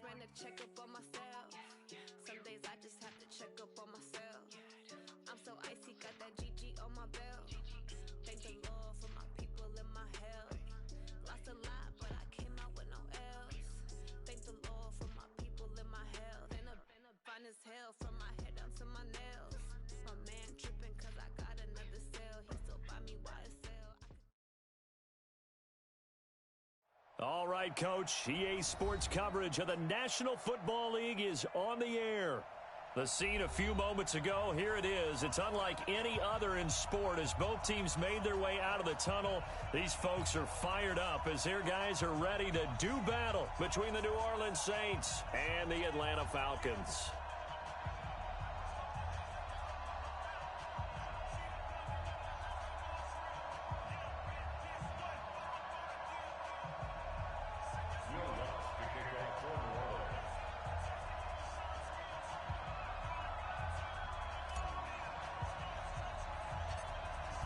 ran to check up on myself. Some days I just have to check up on myself. I'm so icy, got that GG on my belt. Thank the Lord for my people in my health. Lost a lot, but I came out with no L's. Thank the Lord for my people in my health. Been a fine as hell from my head down to my nails. My man tripping cause I got another cell. He still buy me YSL. All right, Coach. EA Sports coverage of the National Football League is on the air. The scene a few moments ago, here it is. It's unlike any other in sport as both teams made their way out of the tunnel. These folks are fired up as their guys are ready to do battle between the New Orleans Saints and the Atlanta Falcons.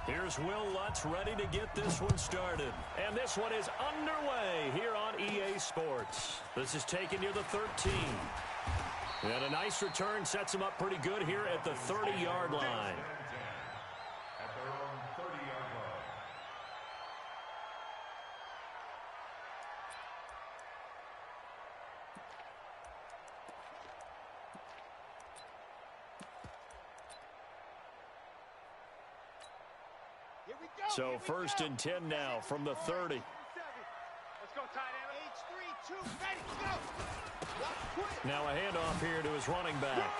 Here's Will Lutz ready to get this one started. And this one is underway here on EA Sports. This is taken near the 13. And a nice return sets him up pretty good here at the 30-yard line. At their own 30-yard line. So first and 10 now from the 30. Let's go, tight end. H3, 2, ready, go. Now a handoff here to his running back.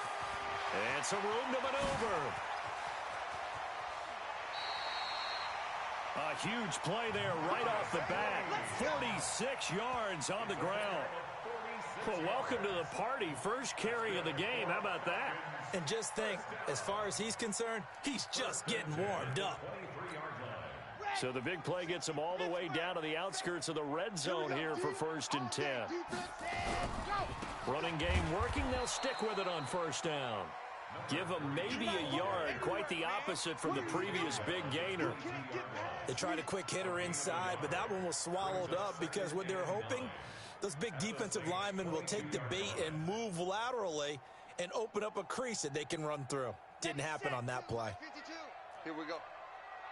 And some room to maneuver. A huge play there right off the bat. 46 yards on the ground. Well, welcome to the party. First carry of the game. How about that? And just think, as far as he's concerned, he's just getting warmed up. So the big play gets him all the way down to the outskirts of the red zone here for first and 10. Running game working. They'll stick with it on first down. Give him maybe a yard. Quite the opposite from the previous big gainer. They tried a quick hitter inside, but that one was swallowed up because what they're hoping, those big defensive linemen will take the bait and move laterally and open up a crease that they can run through. Didn't happen on that play. Here we go.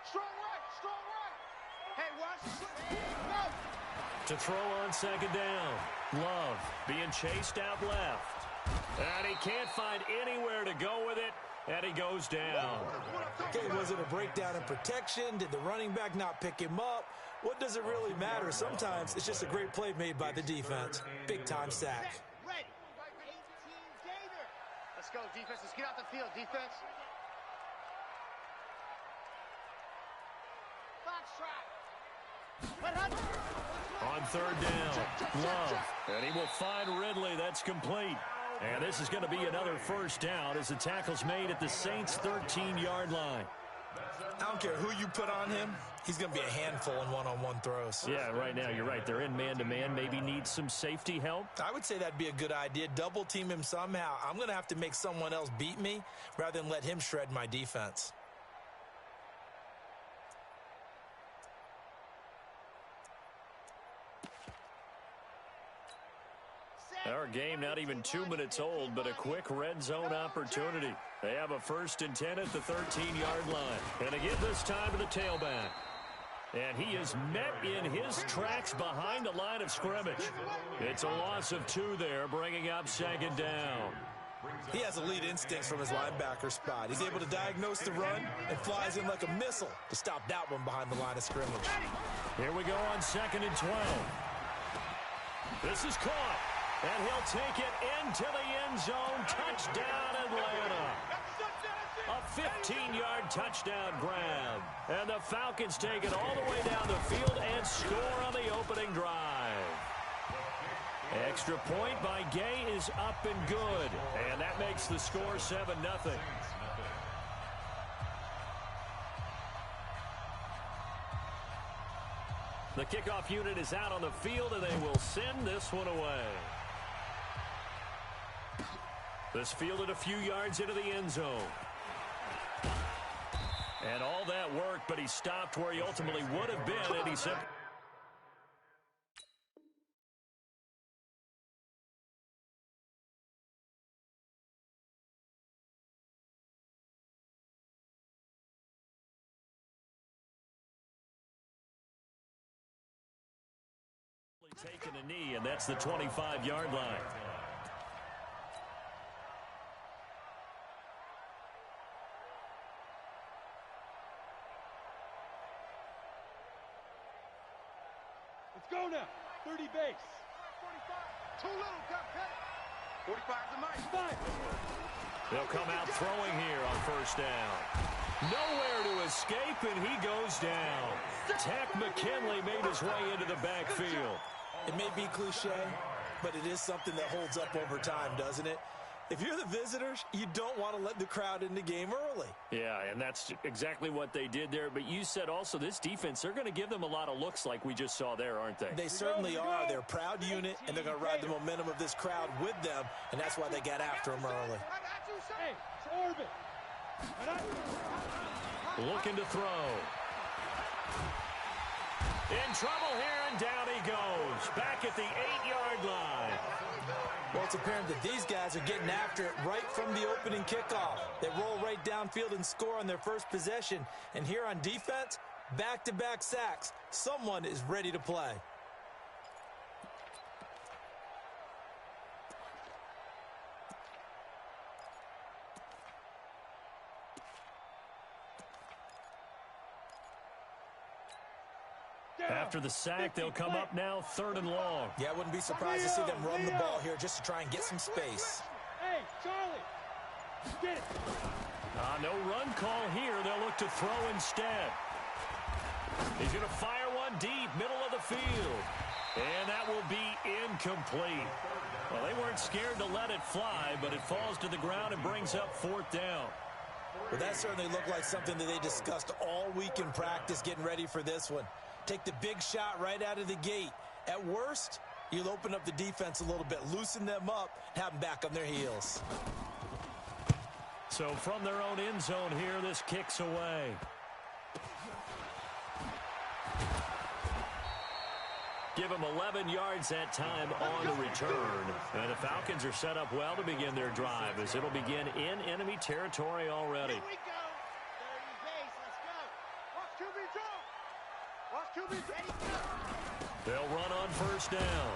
Strong right, strong right. Hey, watch. Go. To throw on second down. Love being chased out left. And he can't find anywhere to go with it, and he goes down. Okay, was it a breakdown in protection? Did the running back not pick him up? What does it really matter? Sometimes it's just a great play made by the defense. Big-time sack. Ready. 18 Gator. Let's go, defense. Let's get out the field, defense. On third down, Love. And he will find Ridley. That's complete. And this is going to be another first down as the tackle's made at the Saints' 13-yard line. I don't care who you put on him. He's going to be a handful in one-on-one throws. Yeah, right now you're right. They're in man-to-man. Maybe need some safety help. I would say that'd be a good idea. Double team him somehow. I'm going to have to make someone else beat me rather than let him shred my defense. Our game not even 2 minutes old, but a quick red zone opportunity. They have a first and 10 at the 13-yard line. And again this time to the tailback. And he is met in his tracks behind the line of scrimmage. It's a loss of 2 there, bringing up second down. He has elite instincts from his linebacker spot. He's able to diagnose the run and flies in like a missile to stop that one behind the line of scrimmage. Here we go on second and 12. This is caught. And he'll take it into the end zone. Touchdown, Atlanta. A 15-yard touchdown grab. And the Falcons take it all the way down the field and score on the opening drive. Extra point by Gay is up and good. And that makes the score 7-0. The kickoff unit is out on the field, and they will send this one away. This fielded a few yards into the end zone. And all that worked, but he stopped where he ultimately would have been, and he said... Taking a knee, and that's the 25-yard line. Let's go now. 30 base. 45. Too little, Cupcake. 45 is a nice. 5. They'll come out throwing here on first down. Nowhere to escape, and he goes down. Tech McKinley made his way into the backfield. It may be cliche, but it is something that holds up over time, doesn't it? If you're the visitors, you don't want to let the crowd in the game early. Yeah, and that's exactly what they did there. But you said also this defense, they're going to give them a lot of looks like we just saw there, aren't they? They certainly are. They're a proud unit, and they're going to ride the momentum of this crowd with them, and that's why they got after them early. Hey, it's Orbit. Looking to throw. In trouble here, and down he goes. Back at the 8-yard line. Well, it's apparent that these guys are getting after it right from the opening kickoff. They roll right downfield and score on their first possession. And here on defense, back-to-back sacks. Someone is ready to play. After the sack, they'll come up now 3rd and long. Yeah, I wouldn't be surprised to see them run the ball here just to try and get some space. Hey, Charlie. Get it. No run call here. They'll look to throw instead. He's going to fire one deep, middle of the field. And that will be incomplete. Well, they weren't scared to let it fly, but it falls to the ground and brings up 4th down. Well, that certainly looked like something that they discussed all week in practice getting ready for this one. Take the big shot right out of the gate. At worst, you'll open up the defense a little bit, loosen them up, have them back on their heels. So from their own end zone here, this kicks away. Give them 11 yards that time on the return. And the Falcons are set up well to begin their drive as it'll begin in enemy territory already. Here we go. 30 base. Let's go. Watch QB jump. Watch QB ready, go. They'll run on first down.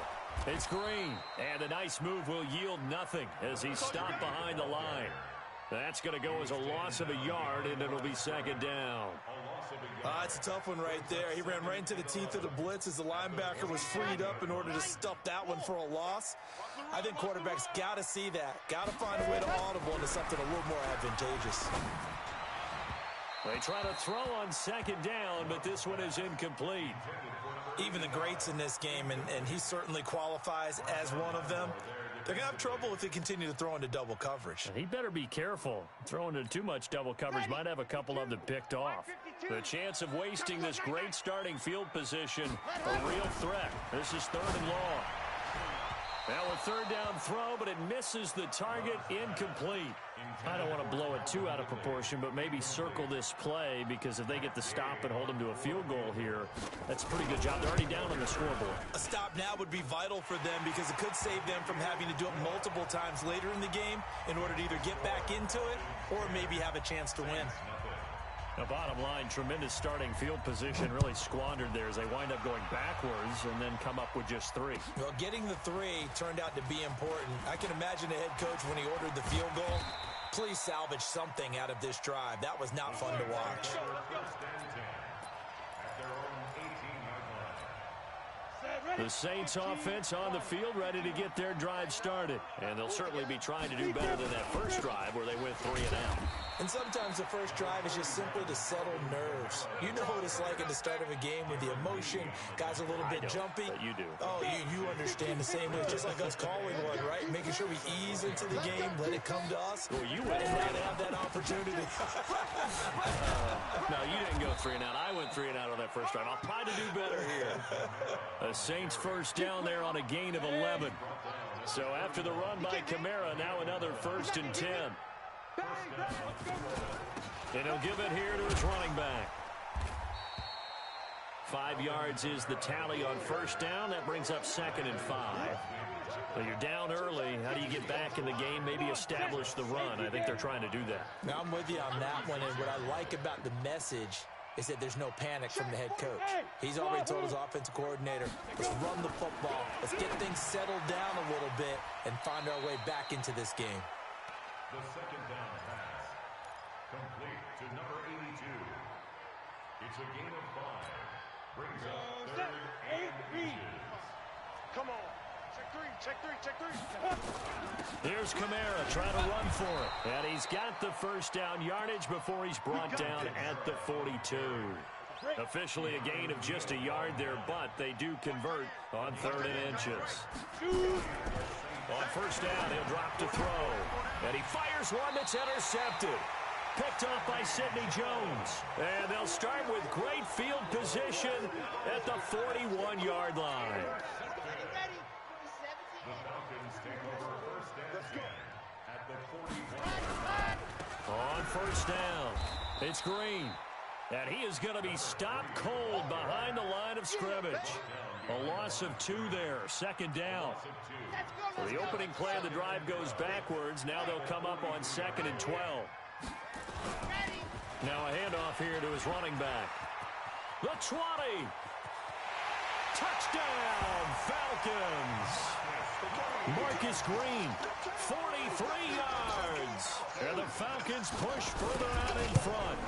It's Green. And a nice move will yield nothing as he's stopped behind the line. That's going to go as a loss of a yard, and it'll be 2nd down. It's a tough one right there. He ran right into the teeth of the blitz as the linebacker was freed up in order to stuff that one for a loss. I think quarterbacks got to see that. Got to find a way to audible into something a little more advantageous. They try to throw on 2nd down, but this one is incomplete. Even the greats in this game, and he certainly qualifies as one of them, they're going to have trouble if they continue to throw into double coverage. He better be careful. Throwing into too much double coverage might have a couple of them picked off. The chance of wasting this great starting field position, a real threat. This is 3rd and long. Now a 3rd down throw, but it misses the target, incomplete. I don't want to blow it too out of proportion, but maybe circle this play because if they get the stop and hold them to a field goal here, that's a pretty good job. They're already down on the scoreboard. A stop now would be vital for them because it could save them from having to do it multiple times later in the game in order to either get back into it or maybe have a chance to win. Now, bottom line, tremendous starting field position really squandered there as they wind up going backwards and then come up with just 3. Well, getting the 3 turned out to be important. I can imagine the head coach when he ordered the field goal. Please salvage something out of this drive. That was not fun to watch. The Saints offense on the field ready to get their drive started. And they'll certainly be trying to do better than that first drive where they went 3 and out. And sometimes the first drive is just simply to settle nerves. You know what it's like at the start of a game with the emotion. Guys a little bit jumpy. But you do. Oh, you understand the same way. Just like us calling one, right? Making sure we ease into the game, let it come to us. Well, you went and not have that opportunity. No, you didn't go 3 and out. I went 3 and out on that first drive. I'll try to do better here. The Saints first down there on a gain of 11. So after the run by Kamara, now another 1st and 10. And he'll give it here to his running back. 5 yards is the tally on first down. That brings up 2nd and 5. Well, you're down early. How do you get back in the game? Maybe establish the run. I think they're trying to do that. Now, I'm with you on that one. And what I like about the message is that there's no panic from the head coach. He's already told his offensive coordinator, let's run the football, let's get things settled down a little bit and find our way back into this game. The second down pass, complete to number 82. It's a gain of 5. Brings up third and inches. Come on. Check three. Here's Kamara trying to run for it. And he's got the first down yardage before he's brought down at the 42. Officially a gain of just a yard there, but they do convert on 3rd and inches. On first down, he'll drop to throw. And he fires one that's intercepted. Picked off by Sidney Jones. And they'll start with great field position at the 41-yard line. The Falcons take over first and 10 at the 41. On first down, it's Green. And he is going to be stopped cold behind the line of scrimmage. A loss of 2 there, 2nd down. So the opening play of the drive goes backwards. Now they'll come up on 2nd and 12. Now a handoff here to his running back. The 20. Touchdown, Falcons. Marcus Green, 43 yards. And the Falcons push further out in front.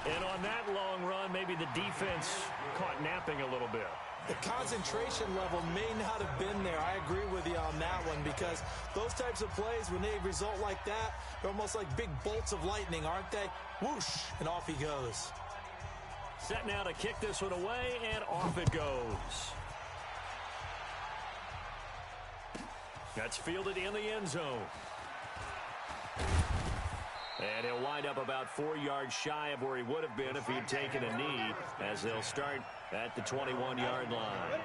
And on that long run, maybe the defense caught napping a little bit. The concentration level may not have been there. I agree with you on that one because those types of plays, when they result like that, they're almost like big bolts of lightning, aren't they? Whoosh, and off he goes. Set now to kick this one away, and off it goes. That's fielded in the end zone. And he'll wind up about 4 yards shy of where he would have been if he'd taken a knee, as they'll start at the 21-yard line.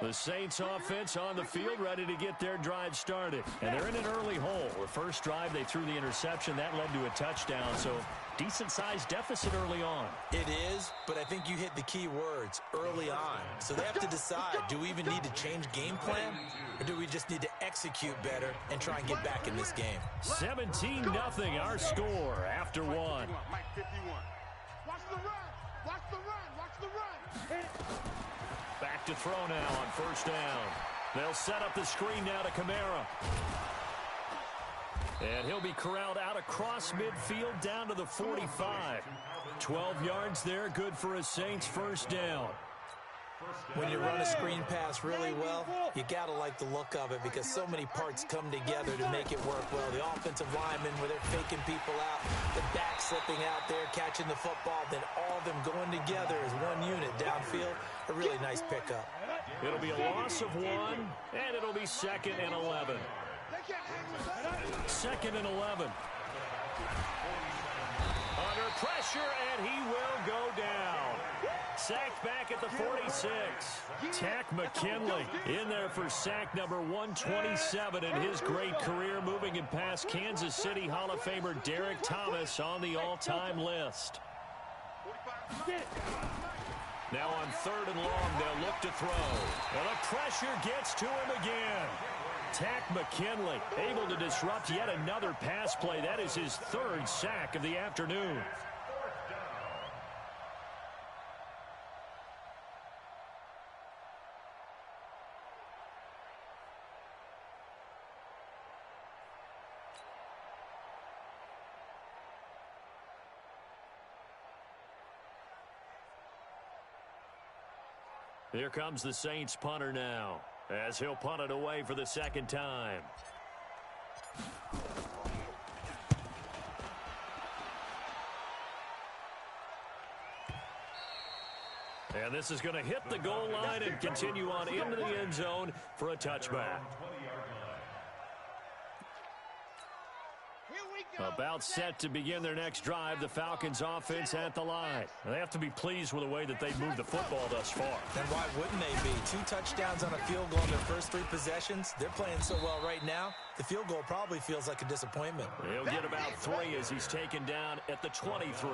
The Saints offense on the field, ready to get their drive started. And they're in an early hole. The first drive, they threw the interception. That led to a touchdown, so decent-sized deficit early on. It is, but I think you hit the key words, early on. So they have to decide, do we even need to change game plan? Or do we just need to execute better and try and get back in this game? 17-0 our score after 1. Mike 51. Watch the run. Watch the run. Watch the run. Back to throw now on first down. They'll set up the screen now to Kamara. And he'll be corralled out across midfield down to the 45. 12 yards there, good for a Saints first down. When you run a screen pass really well, you got to like the look of it because so many parts come together to make it work well. The offensive linemen, where they're faking people out, the back slipping out there, catching the football, then all of them going together as one unit downfield. A really nice pickup. It'll be a loss of 1, and it'll be 2nd and 11. 2nd and 11. Under pressure, and he will go down. Sacked back at the 46. Tack McKinley in there for sack number 127 in his great career, moving it past Kansas City Hall of Famer Derek Thomas on the all-time list. Now on 3rd and long, they'll look to throw. Well, the pressure gets to him again. Tack McKinley able to disrupt yet another pass play. That is his 3rd sack of the afternoon. Here comes the Saints punter now, as he'll punt it away for the 2nd time. And this is going to hit the goal line and continue on into the end zone for a touchback. About set to begin their next drive, the Falcons offense at the line. They have to be pleased with the way that they've moved the football thus far. And why wouldn't they be? 2 touchdowns on a field goal in their first 3 possessions. They're playing so well right now, the field goal probably feels like a disappointment. He'll get about 3 as he's taken down at the 23.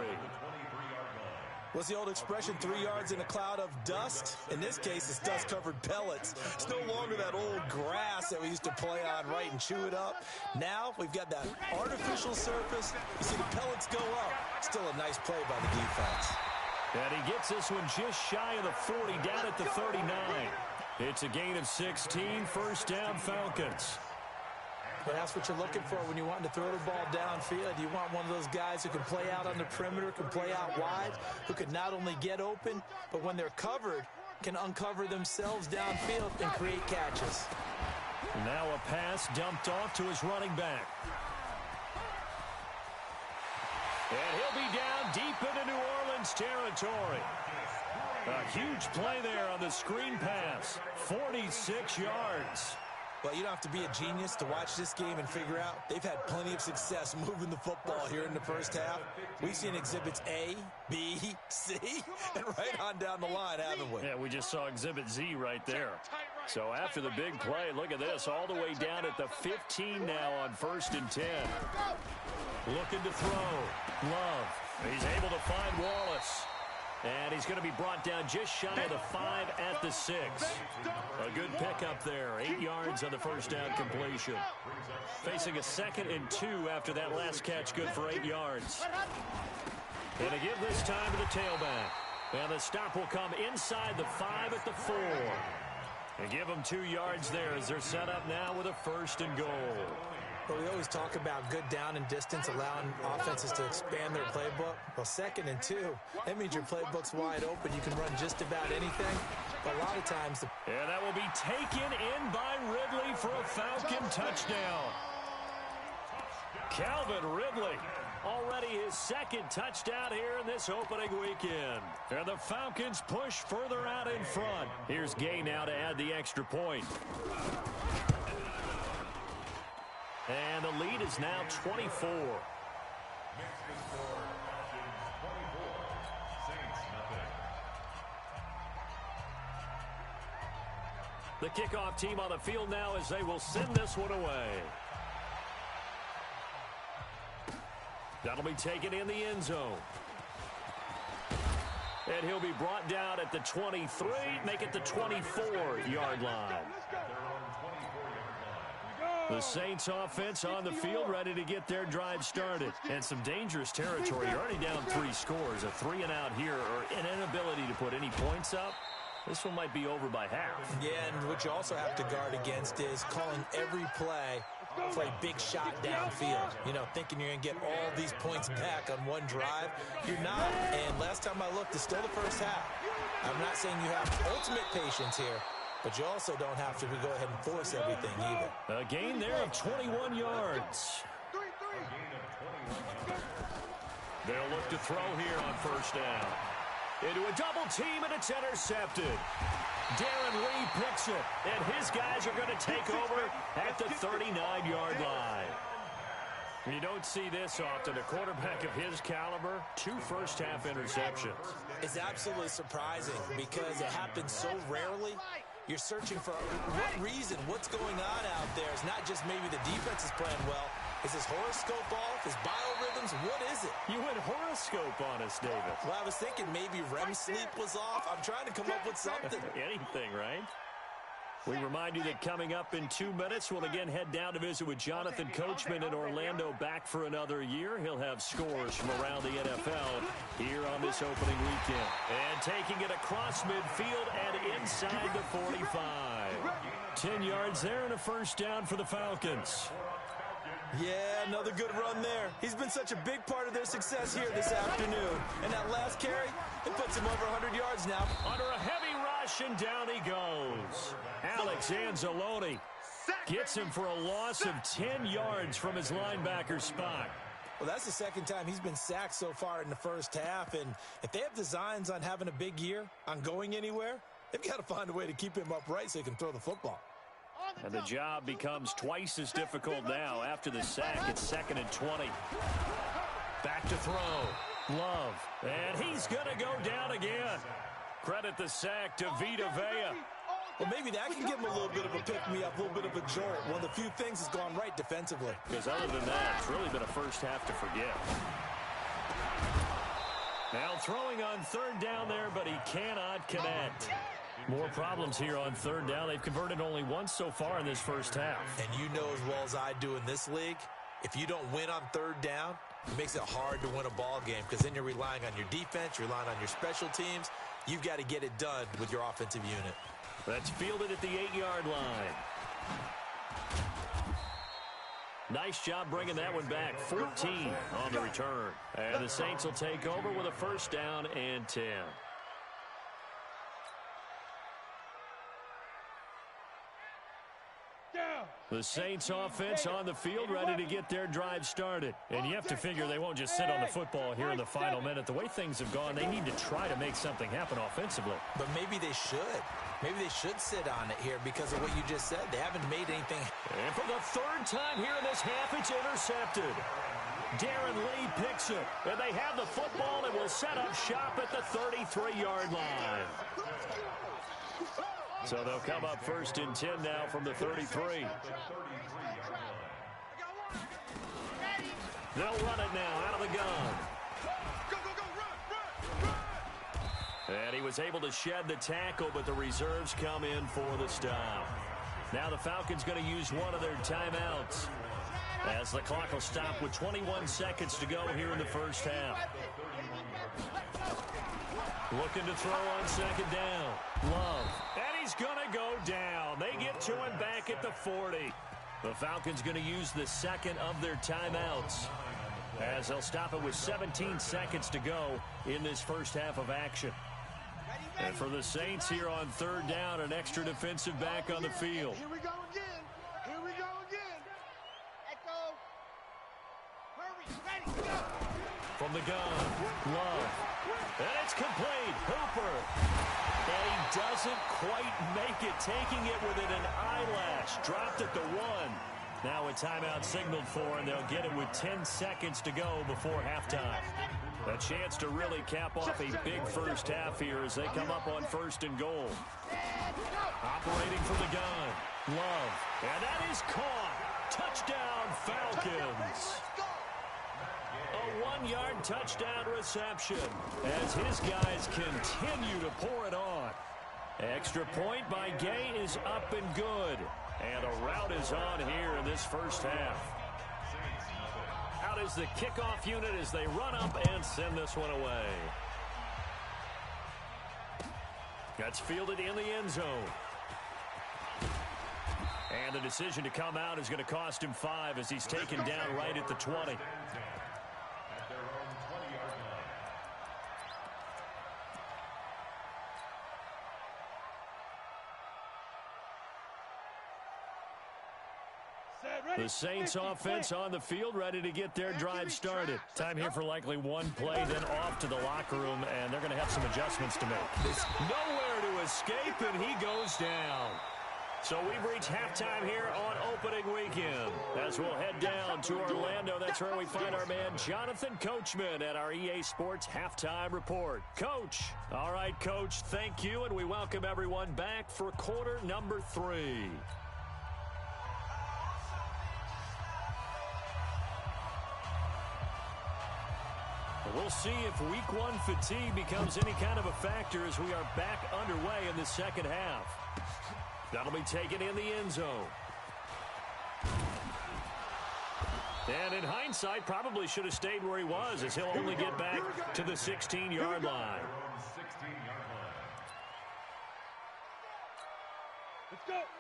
What's the old expression, 3 yards in a cloud of dust? In this case, it's dust-covered pellets. It's no longer that old grass that we used to play on, right, and chew it up. Now, we've got that artificial surface. You see the pellets go up. Still a nice play by the defense. And he gets this one just shy of the 40, down at the 39. It's a gain of 16, first down Falcons. But that's what you're looking for when you want to throw the ball downfield. You want one of those guys who can play out on the perimeter, can play out wide, who can not only get open, but when they're covered, can uncover themselves downfield and create catches. Now a pass dumped off to his running back. And he'll be down deep into New Orleans territory. A huge play there on the screen pass. 46 yards. Well, you don't have to be a genius to watch this game and figure out they've had plenty of success moving the football here in the first half. We've seen exhibits A, B, C, and right on down the line, haven't we? Yeah, we just saw exhibit Z right there. So after the big play, look at this, all the way down at the 15 now on 1st and 10. Looking to throw. Love. He's able to find Wallace. And he's going to be brought down just shy of the 5 at the 6. A good pickup there. 8 yards on the first down completion. Facing a 2nd and 2 after that last catch, good for 8 yards. And to give this time to the tailback. And the stop will come inside the 5 at the 4. And give them 2 yards there as they're set up now with a 1st and goal. But we always talk about good down and distance, allowing offenses to expand their playbook. Well, 2nd and 2, that means your playbook's wide open. You can run just about anything. But a lot of times... And that will be taken in by Ridley for a Falcon touchdown. Calvin Ridley, already his 2nd touchdown here in this opening weekend. And the Falcons push further out in front. Here's Gay now to add the extra point. And the lead is now 24. The kickoff team on the field now as they will send this one away. That'll be taken in the end zone. And he'll be brought down at the 23, make it the 24-yard line. The Saints offense on the field, ready to get their drive started. And some dangerous territory. You're already down 3 scores. A 3-and-out here, or an inability to put any points up. This one might be over by half. Yeah, and what you also have to guard against is calling every play for a big shot downfield. You know, thinking you're going to get all these points back on one drive. You're not. And last time I looked, it's still the first half. I'm not saying you have ultimate patience here, but you also don't have to go ahead and force everything either. A gain there of 21 yards. They'll look to throw here on 1st down. Into a double team, and it's intercepted. Darren Lee picks it, and his guys are going to take over at the 39-yard line. You don't see this often. A quarterback of his caliber, 2 first-half interceptions. It's absolutely surprising because it happens so rarely. You're searching for what reason, what's going on out there. It's not just maybe the defense is playing well. Is his horoscope off? His biorhythms? What is it? You went horoscope on us, David. Well, I was thinking maybe REM sleep was off. I'm trying to come up with something. Anything, right? We remind you that coming up in 2 minutes, we'll again head down to visit with Jonathan Coachman in Orlando, back for another year. He'll have scores from around the NFL here on this opening weekend. And taking it across midfield and inside the 45. 10 yards there and a 1st down for the Falcons. Yeah, another good run there. He's been such a big part of their success here this afternoon. And that last carry, it puts him over 100 yards now. Under a heavy rush, and down he goes. Alex Anzalone gets him for a loss of 10 yards from his linebacker spot. Well, that's the 2nd time he's been sacked so far in the first half. And if they have designs on having a big year, on going anywhere, they've got to find a way to keep him upright so he can throw the football. And the job becomes twice as difficult now. After the sack, it's 2nd and 20. Back to throw. Love. And he's going to go down again. Credit the sack to Vita Vea. Well, maybe that can give him a little bit of a pick-me-up, a little bit of a jolt. One of the few things that's gone right defensively. Because other than that, it's really been a first half to forget. Now throwing on 3rd down there, but he cannot connect. More problems here on 3rd down. They've converted only once so far in this first half. And you know as well as I do in this league, if you don't win on 3rd down, It makes it hard to win a ball game because then you're relying on your defense, you're relying on your special teams. You've got to get it done with your offensive unit. That's fielded at the 8-yard line. Nice job bringing that one back. 14 on the return. And the Saints will take over with a first down and 10. The Saints offense on the field ready to get their drive started. And you have to figure they won't just sit on the football here in the final minute. The way things have gone, they need to try to make something happen offensively. But maybe they should. Maybe they should sit on it here because of what you just said. They haven't made anything. And for the third time here in this half, it's intercepted. Darren Lee picks it. And they have the football and will set up shop at the 33-yard line. So they'll come up first and 10 now from the 33. They'll run it now out of the gun. And he was able to shed the tackle, but the reserves come in for the stop. Now the Falcons going to use one of their timeouts as the clock will stop with 21 seconds to go here in the first half. Looking to throw on second down. Love. And he's going to go down. They get to him back at the 40. The Falcons going to use the second of their timeouts as they'll stop it with 17 seconds to go in this first half of action. And for the Saints here on third down, an extra defensive back on the field. Here we go again. Here we go again. Echo. Hurry. Ready. Go. From the gun, Love. And it's complete. Hooper. And he doesn't quite make it, taking it within an eyelash. Dropped at the 1. Now a timeout signaled for, and they'll get it with 10 seconds to go before halftime. A chance to really cap off a big first half here as they come up on first and goal. Operating from the gun, Love. And that is caught. Touchdown, Falcons. A 1-yard touchdown reception as his guys continue to pour it on. Extra point by Gay is up and good. And a rout is on here in this first half. Out is the kickoff unit as they run up and send this one away. That's fielded in the end zone. And the decision to come out is going to cost him 5 as he's taken down right at the 20. The Saints offense on the field ready to get their drive started. Time here for likely one play, then off to the locker room, and they're going to have some adjustments to make. Nowhere to escape, and he goes down. So we've reached halftime here on opening weekend. As we'll head down to Orlando, that's where we find our man Jonathan Coachman at our EA Sports Halftime Report. Coach. All right, Coach, thank you, and we welcome everyone back for quarter number 3. We'll see if week 1 fatigue becomes any kind of a factor as we are back underway in the second half. That'll be taken in the end zone. And in hindsight, probably should have stayed where he was as he'll only get back to the 16-yard line.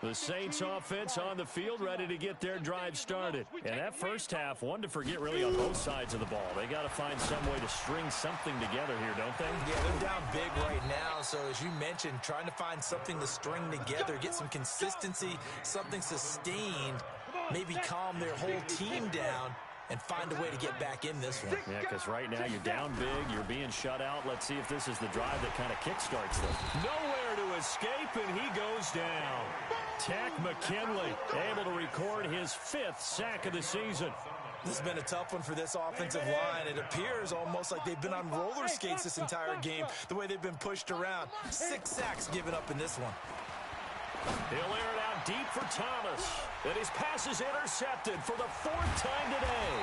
The Saints offense on the field ready to get their drive started. And that first half, one to forget really on both sides of the ball. They got to find some way to string something together here, don't they? Yeah, they're down big right now. So as you mentioned, trying to find something to string together, get some consistency, something sustained, maybe calm their whole team down and find a way to get back in this one. Yeah, because right now you're down big, you're being shut out. Let's see if this is the drive that kind of kickstarts them. Nowhere to escape, and he goes down. Tack McKinley able to record his 5th sack of the season. This has been a tough one for this offensive line. It appears almost like they've been on roller skates this entire game, the way they've been pushed around. 6 sacks given up in this one. He'll air it out deep for Thomas. And his pass is intercepted for the 4th time today.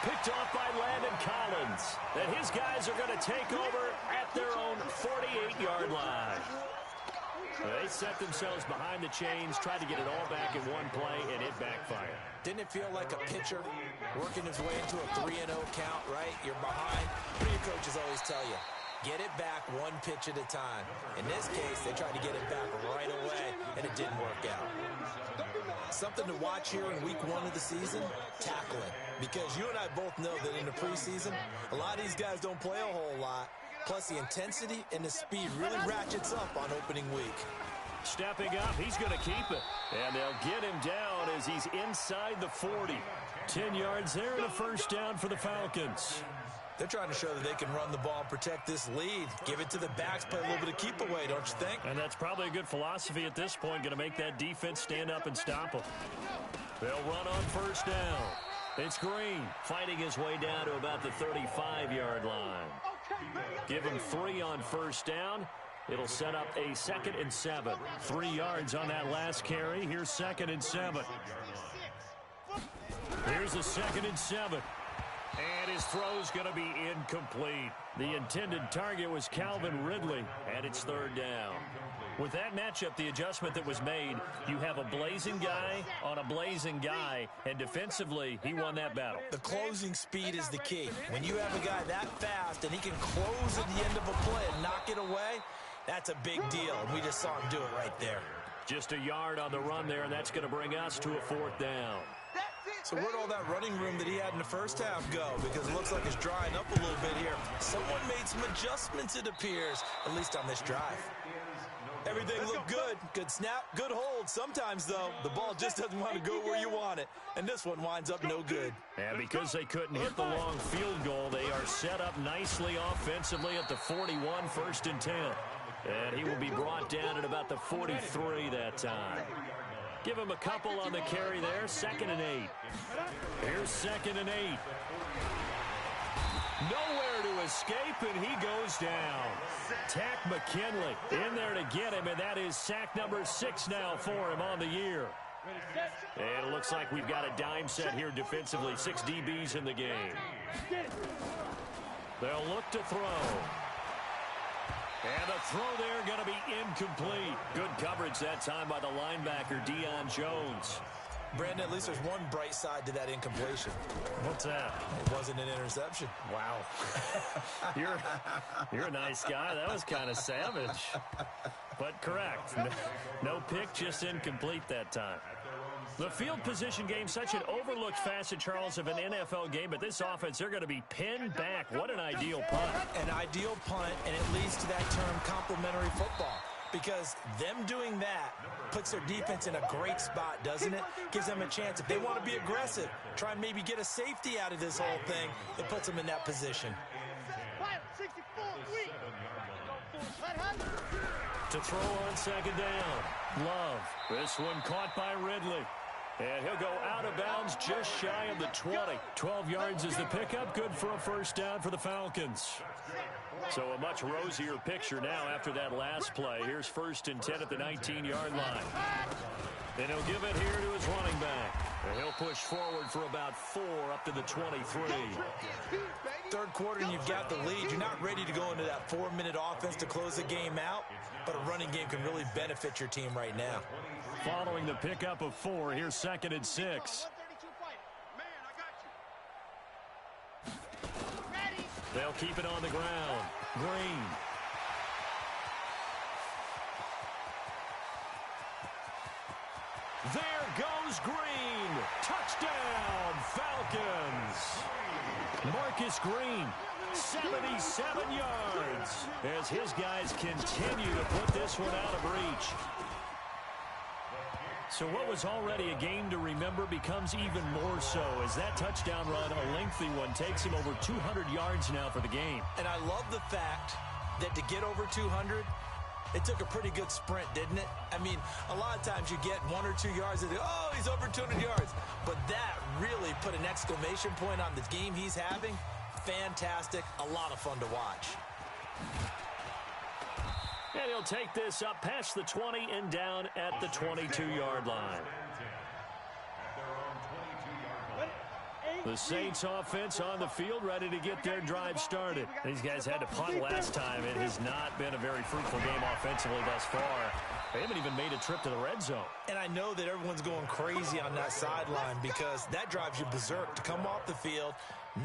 Picked off by Landon Collins. And his guys are going to take over at their own 48-yard line. They set themselves behind the chains, tried to get it all back in one play, and it backfired. Didn't it feel like a pitcher working his way into a 3-0 count, right? You're behind. What do your coaches always tell you? Get it back one pitch at a time. In this case, they tried to get it back right away, and it didn't work out. Something to watch here in week 1 of the season, tackling. Because you and I both know that in the preseason, a lot of these guys don't play a whole lot. Plus, the intensity and the speed really ratchets up on opening week. Stepping up, he's going to keep it. And they'll get him down as he's inside the 40. 10 yards there and a first down for the Falcons. They're trying to show that they can run the ball and protect this lead. Give it to the backs, play a little bit of keep away, don't you think? And that's probably a good philosophy at this point, going to make that defense stand up and stop them. They'll run on first down. It's Green fighting his way down to about the 35-yard line. Give him 3 on first down. It'll set up a 2nd and 7. 3 yards on that last carry. Here's 2nd and 7. Here's a 2nd and 7. And his throw's going to be incomplete. The intended target was Calvin Ridley, and it's 3rd down. With that matchup, the adjustment that was made, you have a blazing guy on a blazing guy, and defensively, he won that battle. The closing speed is the key. When you have a guy that fast and he can close at the end of a play and knock it away, that's a big deal, and we just saw him do it right there. Just a yard on the run there, and that's going to bring us to a 4th down. So where'd all that running room that he had in the first half go? Because it looks like it's drying up a little bit here. Someone made some adjustments, it appears, at least on this drive. Everything looked good. Good snap, good hold. Sometimes, though, the ball just doesn't want to go where you want it. And this one winds up no good. And because they couldn't hit the long field goal, they are set up nicely offensively at the 41, 1st and 10. And he will be brought down at about the 43 that time. Give him a couple on the carry there. 2nd and 8. Here's 2nd and 8. Nowhere to escape, and he goes down. Tack McKinley in there to get him, and that is sack number 6 now for him on the year. And it looks like we've got a dime set here defensively. 6 DBs in the game. They'll look to throw. And the throw there going to be incomplete. Good coverage that time by the linebacker, Deion Jones. Brandon, at least there's one bright side to that incompletion. What's that? It wasn't an interception. Wow. You're a nice guy. That was kind of savage. But correct. No pick, just incomplete that time. The field position game, such an overlooked facet, Charles, of an NFL game, but this offense, they're going to be pinned back. What an ideal punt. An ideal punt, and it leads to that term complementary football. Because them doing that puts their defense in a great spot, doesn't it? Gives them a chance. If they want to be aggressive, try and maybe get a safety out of this whole thing, it puts them in that position. To throw on 2nd down. Love. This one caught by Ridley. And he'll go out of bounds just shy of the 20. 12 yards is the pickup. Good for a first down for the Falcons. So a much rosier picture now after that last play. Here's 1st and 10 at the 19-yard line. And he'll give it here to his running back. And he'll push forward for about 4 up to the 23. Third quarter and you've got the lead. You're not ready to go into that 4-minute offense to close the game out. But a running game can really benefit your team right now. Following the pickup of 4, here's 2nd and 6. They'll keep it on the ground. Green. There goes Green. Touchdown, Falcons. Marcus Green, 77 yards, as his guys continue to put this one out of reach. So what was already a game to remember becomes even more so as that touchdown run, a lengthy one, takes him over 200 yards now for the game. And I love the fact that to get over 200, it took a pretty good sprint, didn't it? I mean, a lot of times you get 1 or 2 yards and oh, he's over 200 yards. But that really put an exclamation point on the game he's having. Fantastic. A lot of fun to watch. And he'll take this up past the 20 and down at the 22-yard line. The Saints offense on the field ready to get their drive started. These guys had to punt last time. It has not been a very fruitful game offensively thus far. They haven't even made a trip to the red zone. And I know that everyone's going crazy on that sideline because that drives you berserk to come off the field,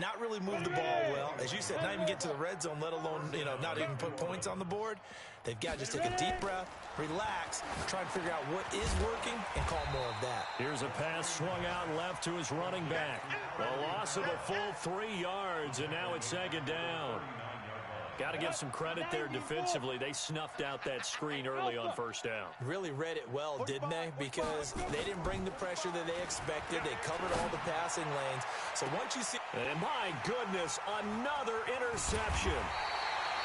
not really move the ball well. As you said, not even get to the red zone, let alone, not even put points on the board. They've got to just take a deep breath, relax, try and figure out what is working, and call more of that. Here's a pass swung out left to his running back. A loss of a full 3 yards, and now it's second down. Got to give some credit there defensively. They snuffed out that screen early on first down. Really read it well, didn't they? Because they didn't bring the pressure that they expected. They covered all the passing lanes. So once you see... And my goodness, another interception.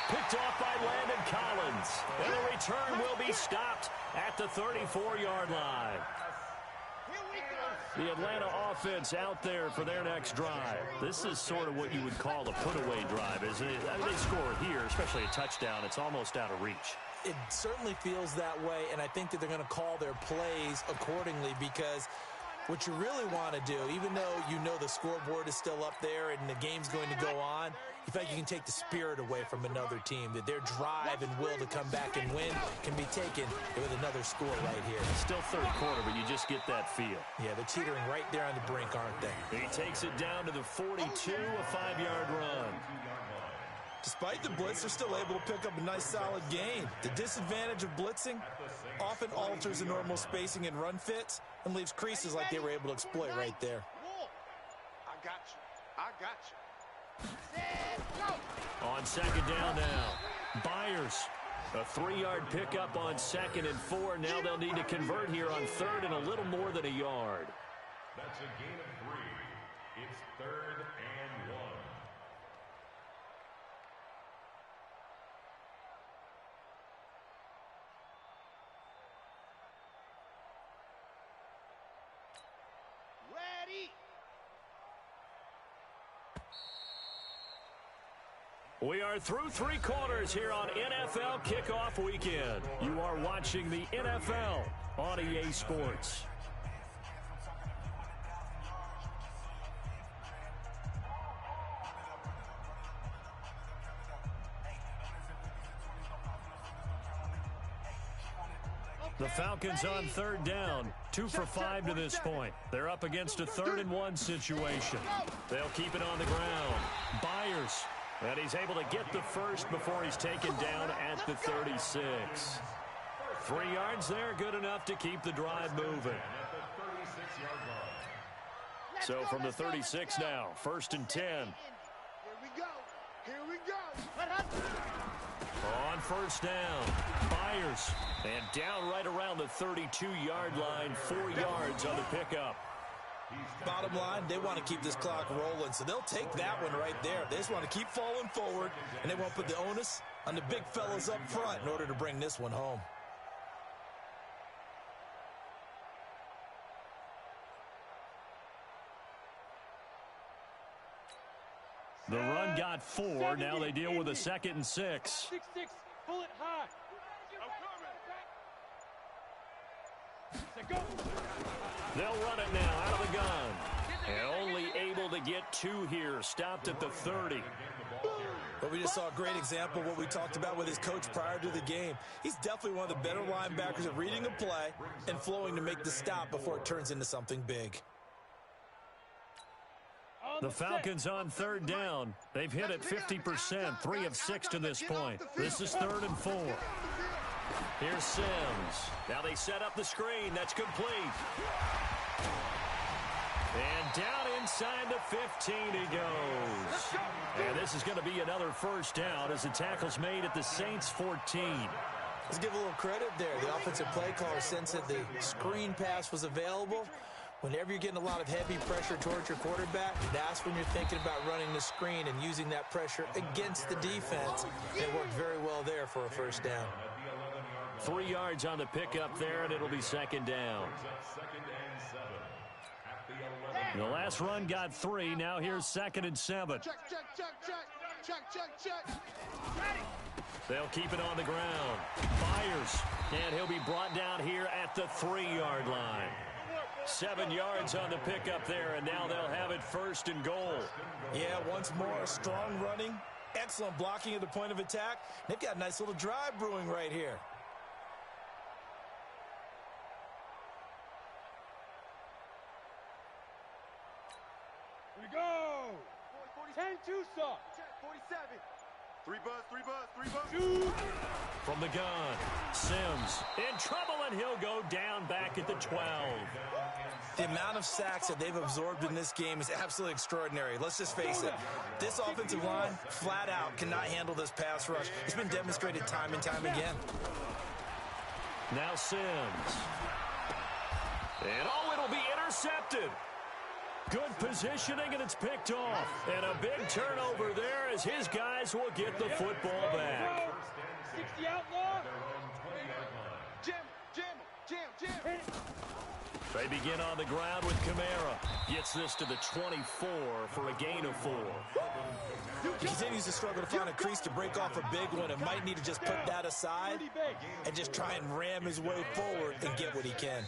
Picked off by Landon Collins. And the return will be stopped at the 34-yard line. The Atlanta offense out there for their next drive. This is sort of what you would call a put-away drive, isn't it? I mean, they score here, especially a touchdown. It's almost out of reach. It certainly feels that way, and I think that they're going to call their plays accordingly because what you really want to do, even though you know the scoreboard is still up there and the game's going to go on, you feel like you can take the spirit away from another team, that their drive and will to come back and win can be taken with another score right here. Still third quarter, but you just get that feel. Yeah, they're teetering right there on the brink, aren't they? He takes it down to the 42, a 5-yard run. Despite the blitz, they're still able to pick up a nice, solid gain. The disadvantage of blitzing often alters the normal spacing and run fits and leaves creases like they were able to exploit right there. I got you. I got you. On second down now, Byers. A 3-yard pickup on 2nd and 4. Now they'll need to convert here on 3rd and a little more than a yard. That's a gain of 3. It's 3rd and 1. Ready. We are through 3 quarters here on NFL Kickoff Weekend. You are watching the NFL on EA Sports. The Falcons on 3rd down, 2 for 5 to this point. They're up against a 3rd and 1 situation. They'll keep it on the ground. Byers. And he's able to get the first before he's taken down at the 36. 3 yards there, good enough to keep the drive moving. So from the 36 now, 1st and 10. Here we go. Here we go. On 1st down, Byers. And down right around the 32-yard line, 4 yards on the pickup. Bottom line, they want to keep this clock rolling, so they'll take that one right there. They just want to keep falling forward, and they won't put the onus on the big fellas up front in order to bring this one home. The run got 4. Now they deal with a 2nd and 6. 6-6, pull it high. They'll run it now out of the gun. And only able to get 2 here. Stopped at the 30. But we just saw a great example of what we talked about with his coach prior to the game. He's definitely one of the better linebackers at reading a play and flowing to make the stop before it turns into something big. The Falcons on 3rd down. They've hit it 50%, 3 of 6 to this point. This is 3rd and 4. Here's Sims. Now they set up the screen. That's complete. And down inside the 15 he goes. And this is going to be another 1st down as the tackle's made at the Saints 14. Let's give a little credit there. The offensive play caller sensed that the screen pass was available. Whenever you're getting a lot of heavy pressure towards your quarterback, that's when you're thinking about running the screen and using that pressure against the defense. It worked very well there for a 1st down. 3 yards on the pickup there, and it'll be 2nd down. The last run got 3. Now here's 2nd and 7. Check, check, check, check. Check, check, check. They'll keep it on the ground. Byers, and he'll be brought down here at the 3-yard line. 7 yards on the pickup there, and now they'll have it 1st and goal. Yeah, once more, strong running, excellent blocking at the point of attack. They've got a nice little drive brewing right here. Here we go. 10-2 stop. 47. Three buzz. Shoot. From the gun, Sims in trouble, and he'll go down back at the 12. The amount of sacks that they've absorbed in this game is absolutely extraordinary. Let's just face it. This offensive line, flat out, cannot handle this pass rush. It's been demonstrated time and time again. Now Sims. And it'll be intercepted. Good positioning, and it's picked off. And a big turnover there as his guys will get the football back. 60 outlaw. Jam. They begin on the ground with Kamara. Gets this to the 24 for a gain of 4. He continues to struggle to find a crease to break off a big one and might need to just put that aside and just try and ram his way forward and get what he can.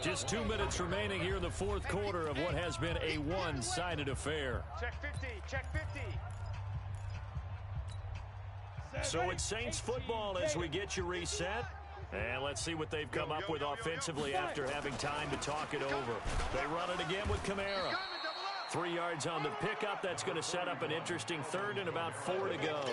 Just 2 minutes remaining here in the fourth quarter of what has been a one-sided affair. Check 50. So it's Saints football as we get you reset. And let's see what they've come up with offensively after having time to talk it over. They run it again with Kamara. 3 yards on the pickup. That's going to set up an interesting third and about 4 to go.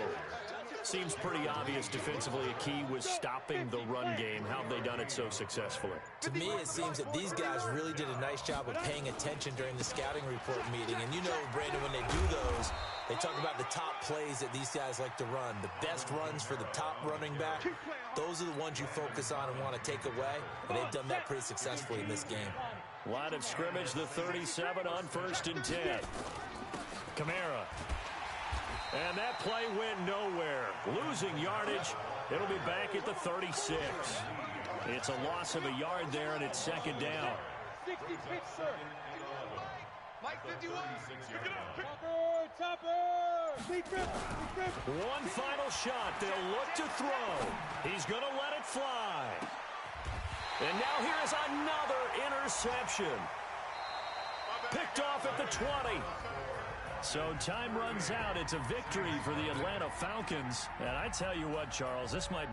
Seems pretty obvious defensively a key was stopping the run game. How have they done it so successfully? To me, it seems that these guys really did a nice job of paying attention during the scouting report meeting. And you know, Brandon, when they do those, they talk about the top plays that these guys like to run. The best runs for the top running back, those are the ones you focus on and want to take away. And they've done that pretty successfully in this game. Line of scrimmage, the 37 on 1st and 10. Kamara. And that play went nowhere. Losing yardage. It'll be back at the 36. It's a loss of a yard there, and it's second down. 66, sir. Mike 51. Topper. Deep grip. One final shot. They'll look to throw. He's going to let it fly. And now here is another interception. Picked off at the 20. So time runs out. It's a victory for the Atlanta Falcons. And I tell you what, Charles, this might...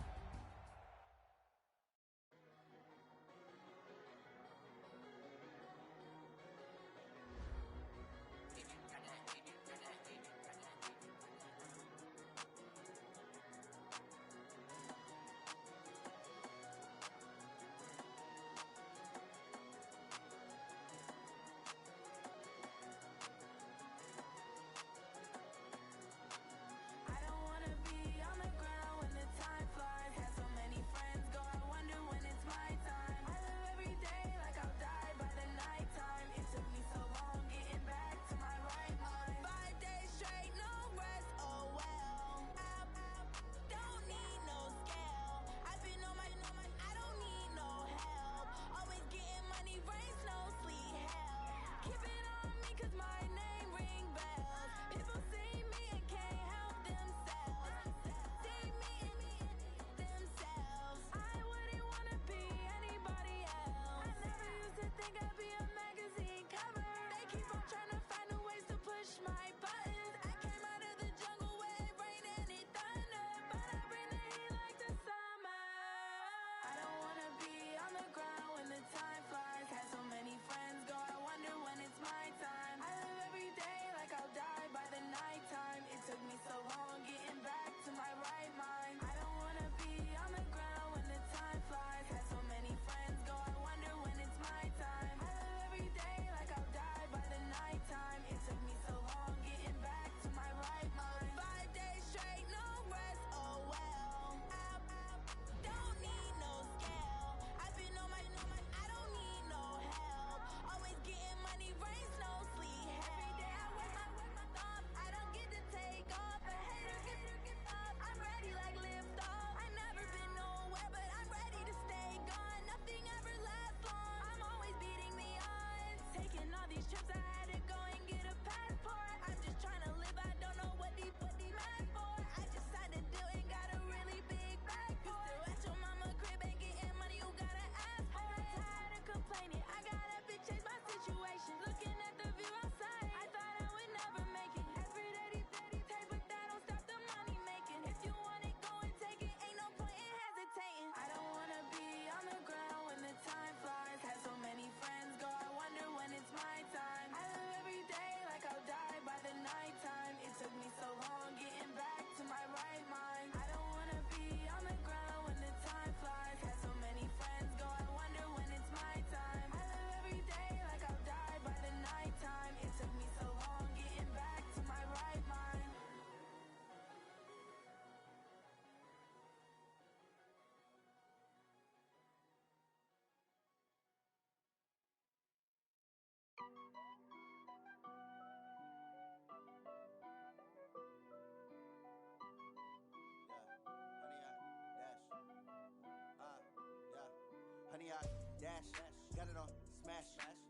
dash. Got it on smash.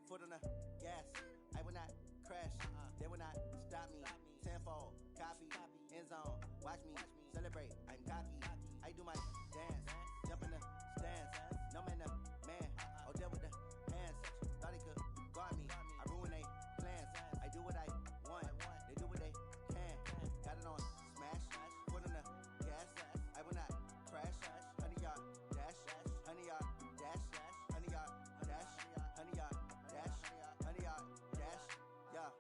Foot on the gas. I will not crash. They will not stop me. Tenfold, copy, end zone. Watch me celebrate. I'm cocky. I do my dance. Jump in the stands. No man, the man. Oh, there with the hands. Thought he could guard me. I ruin they plans. I do what I want. They do what they can. Got it on smash. Foot on the gas. I will not crash. 100-yard dash. 100-yard dash. 100-yard dash. 100-yard dash. 100-yard dash. Yeah.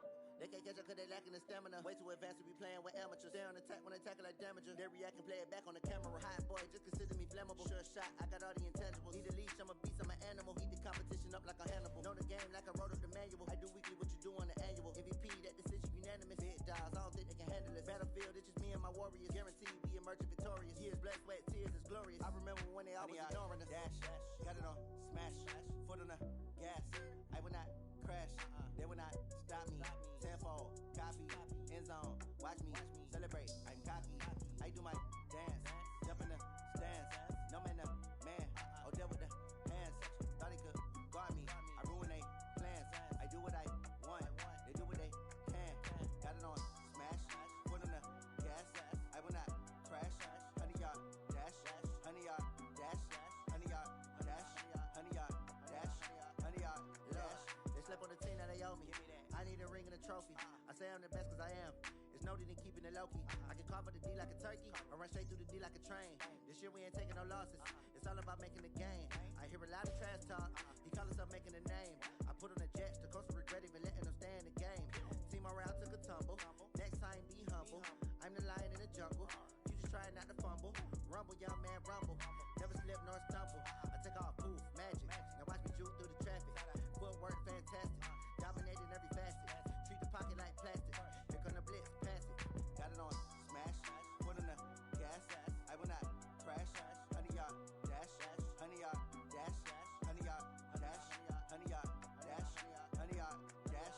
They can't catch up cause they lacking the stamina. Way too advanced to be playing with amateurs. Stay on attack when they tackle like damager. They react and play it back on the camera. Hot boy, just consider me flammable. Sure shot, I got all the intangibles. Need a leash, I'm a beast, I'm an animal. Heat the competition up like a Hannibal. Know the game like I wrote up the manual. I do weekly what you do on the annual. MVP, that decision unanimous. Big dogs, I don't think they can handle it. Battlefield, it's just me and my warriors. Guaranteed we emerge victorious. Years, blood, sweat, tears, is glorious. I remember when they always ignoring us. Dash, got it on smash. Foot on the gas. I will not crash. They will not stop me. Tenfold, copy, end zone. Watch me celebrate. I'm cocky. I do my dance. Jump in the stands. No man, the man. Oh, there with the hands. Thought he could guard me. I ruin they plans. I do what I want. They do what they can. Got it on smash. Foot on the gas. I will not crash. 100-yard dash. 100-yard dash. 100-yard dash. 100-yard dash. 100-yard dash. They slept on the team that they owe me. I need a ring and a trophy. I say I'm the best cause I am. It's no need in keeping it low-key. I can carve up the D like a turkey or run straight through the D like a train. This year we ain't taking no losses. It's all about making the game. I hear a lot of trash talk. He call himself making a name. I put on the Jets. The coach will regret even letting them stay in the game. Team morale took a tumble. Next time be humble. I'm the lion in the jungle. You just try not to fumble. Rumble, young man, rumble. Never slip nor stumble. I take off, poof, magic. Now watch me juke through the traffic. Footwork fantastic. Dominating every facet. Treat the pocket like plastic. Here come the blitz, pass it. Got it on smash. Foot on the gas. I will not crash. 100-yard dash. 100-yard dash. 100-yard dash. 100-yard dash. 100-yard dash.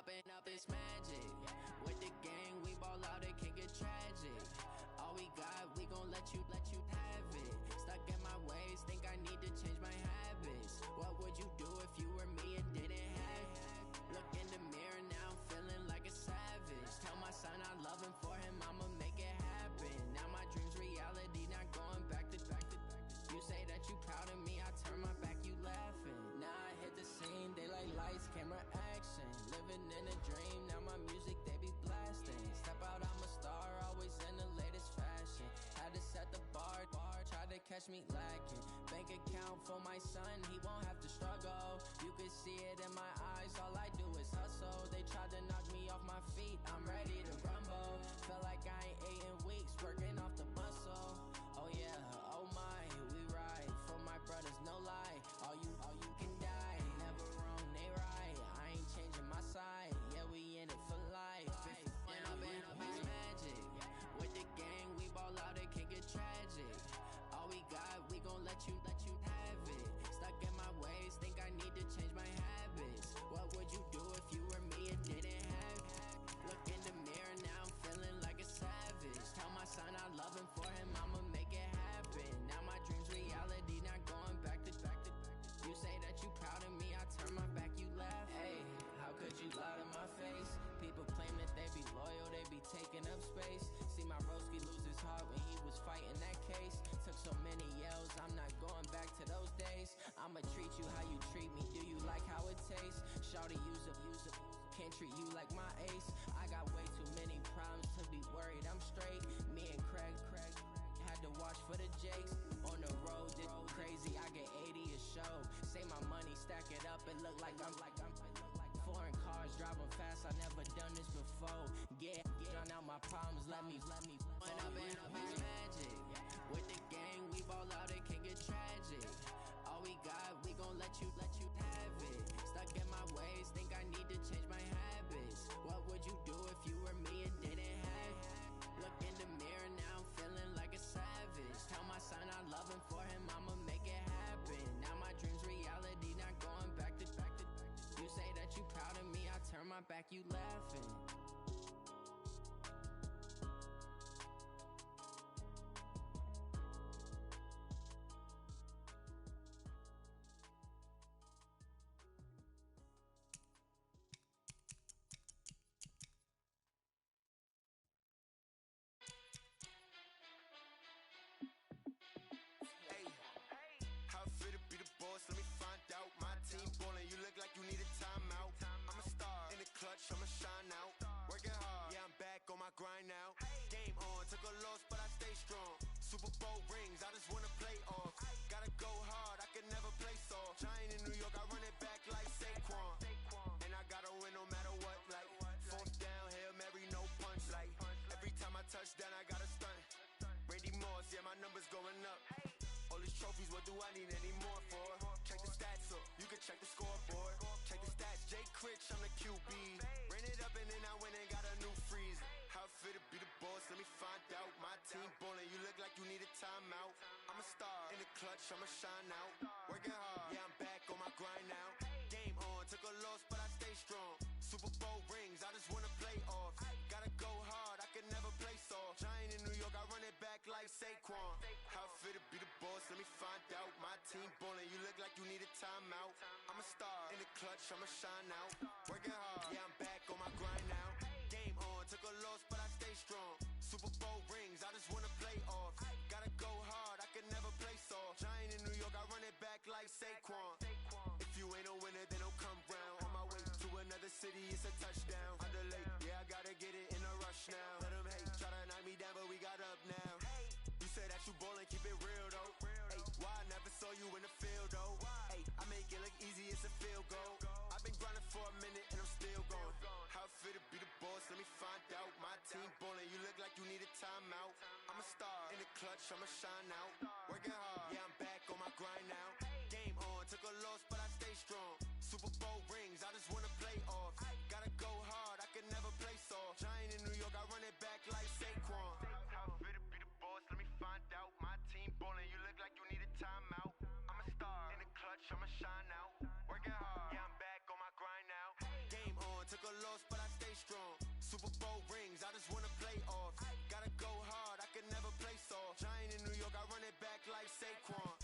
up, it's magic. With the gang, we ball out, it can get tragic. All we got, we gon' let you have it. Stuck in my ways, think I need to change my habits. What would you do if you were me and didn't have it? Look in the mirror now, I'm feeling like a savage. Tell my son I love him, for him I'ma make it happen. Now my dream's reality, not going back to. You say that you proud of me, I turn my back, you laughing. Now I hit the scene, daylight lights, camera action. Living in a dream, now my music they be blasting. Step out, I'm a star, always in the latest fashion. Had to set the bar, try to catch me lacking. Bank account for my son, he won't have to struggle. You can see it in my eyes, all I do is hustle. They tried to knock me off my feet, I'm ready to rumble. Felt like I ain't ate in weeks, working off the muscle. Oh yeah, oh my, we ride for my brothers, no lie. All you can die, never wrong, they right. I ain't changing my side, yeah, we in it for life. When up, it's magic. With the gang, we ball out, it can get tragic. All we got, we gon' let you have it. Stuck in my ways, think I need to change my habits. What would you do if you were me and didn't have it? Look in the mirror now, I'm feeling like a savage. Tell my son I love him, for him I'ma make it happen. Now my dream's reality, not going back to. You say that you proud of me, I turn my back, you laugh. Hey, how could you lie to my face? People claim that they be loyal, they be taking up space. See my broski lose his heart when he was fighting that case. Took so many yells, I'm not going back to those days. I'ma treat you how you treat me, do you like how it tastes? Shawty, use up, can't treat you like my ace. I got way too many problems to be worried, I'm straight. Me and Craig had to watch for the Jakes. On the road, did crazy, I get 80 a show. Say my money, stack it up, it look like I'm foreign cars, driving fast, I never done this before. Get drown out my problems, let me When up, it's magic. With the gang, we ball out, it can get tragic. All we got, we gon' let you have it. Stuck in my ways, think I need to change my habits. What would you do if you were me and didn't have it? Look in the mirror now, I'm feeling like a savage. Tell my son I love him, for him I'ma make it happen. Now my dream's reality, not going back to. You say that you proud of me, I turn my back, you laughing. How fit to be the boss? Let me find out. My team ballin', you look like you need a timeout. I'm a star in the clutch, I'ma shine out. Working hard, yeah, I'm back on my grind now. Game on, took a loss, but I stay strong. Super Bowl rings, I just wanna play off. Gotta go hard, I can never play soft. Giant in New York, I run it back like Saquon. And I gotta win no matter what. Like fourth down, Hail Mary, no punch. Like every time I touch down, I gotta stunt. Randy Moss, yeah, my numbers going up. All these trophies, what do I need any more for? Check the stats up, you can check the scoreboard. Check the stats, Jake Critch, I'm the QB. Ran it up and then I went and got a new freeze. How fit to be the boss, let me find out. My team ballin', you look like you need a timeout. I'm a star in the clutch, I'ma shine out. Working hard, yeah, I'm back on my grind now. Game on, took a loss, but I stay strong. Super Bowl rings, I just wanna play off. Gotta go hard, I can never play soft. Giant in New York, I run it back like Saquon. How fit to be the boss, let me find out. My team ballin', you look like you need a timeout. I'm a star in the clutch, I'ma shine out. Working hard, yeah, I'm back on my grind now. Game on, took a loss, but I stay strong. Super Bowl rings, I just wanna play off. Gotta go hard, I can never play soft. Giant in New York, I run it back like Saquon. If you ain't a winner, then don't come round. On my way to another city, it's a touchdown. Underlay, yeah, I gotta get it in a rush now. Let them hate, try to knock me down, but we got up now. You say that you ballin', keep it real though. Hey, why I never saw you in the field though? Hey, I make it look easy, it's a field goal. I've been grinding for a minute and I'm still going. How fit to be the boss, let me find out. My team ballin', you look like you need a timeout. I'm a star in the clutch, I'ma shine out. Working hard, yeah, I'm back on my grind now. Game on, took a loss, but I stay strong. Super Bowl rings, I just wanna play off. Gotta go hard, I can never play soft. Giant in New York, I run it back like Saquon. How fit to be the boss, let me find out. My team ballin', you look like you need a timeout. I'm a star in the clutch, I'ma shine out. Working hard, yeah, I'm back on my grind now. Game on, Took a loss, but I stay strong. Super Bowl rings, I just wanna play off. Gotta go hard, I can never play soft. Giant in New York, I run it back like Saquon.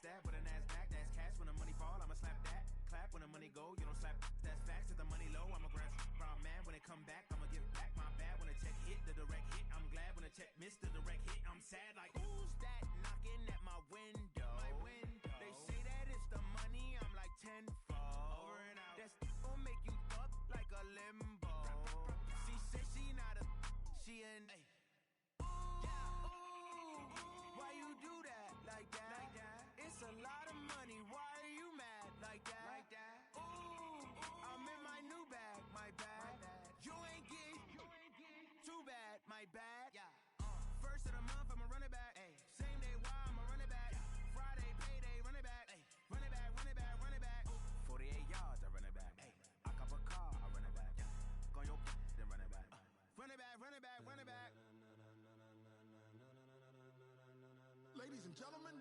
that with a NASDAQ, that's cash. When the money fall, I'ma slap that. Clap when the money go, you don't slap. That's facts. If the money low, I'ma grab brown man. When it come back, I'ma give back. My bad when the check hit, the direct hit. I'm glad when the check missed the direct hit. I'm sad like, who's that knocking at my window? They say that it's the money, I'm like tenfold. Over and out. That's gon' make you up like a limbo. She said she not a, she an. Why you do that like that? It's a lot of money. Why are you mad like that? Ooh, I'm in my new bag, my bad. You ain't get too bad, my bad. First of the month, I'ma run it back. Same day, why I'ma run it back. Friday, payday, run it back. Run it back, run it back, run it back. 48 yards, I run it back. I cop a car, I run it back. Go on your then run it back. Run it back, run it back, run it back. Ladies and gentlemen,